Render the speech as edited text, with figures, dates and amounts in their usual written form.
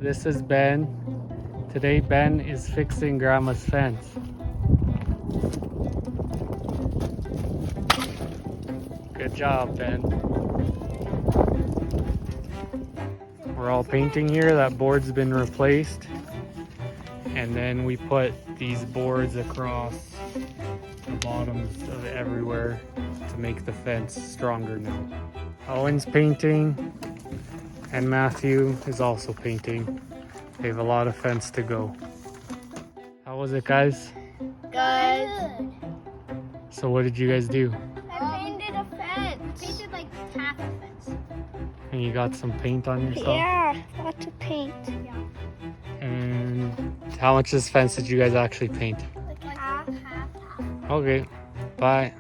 This is Ben. Today Ben is fixing Grandma's fence. Good job, Ben. We're all painting here. That board's been replaced. And then we put these boards across the bottoms of everywhere to make the fence stronger now. Owen's painting and Matthew is also painting. They have a lot of fence to go. How was it, guys? Good. So what did you guys do? I painted a fence. I painted like half a fence. And you got some paint on yourself? Yeah, lots of paint. Yeah. And how much of this fence did you guys actually paint? Like half. Okay, bye.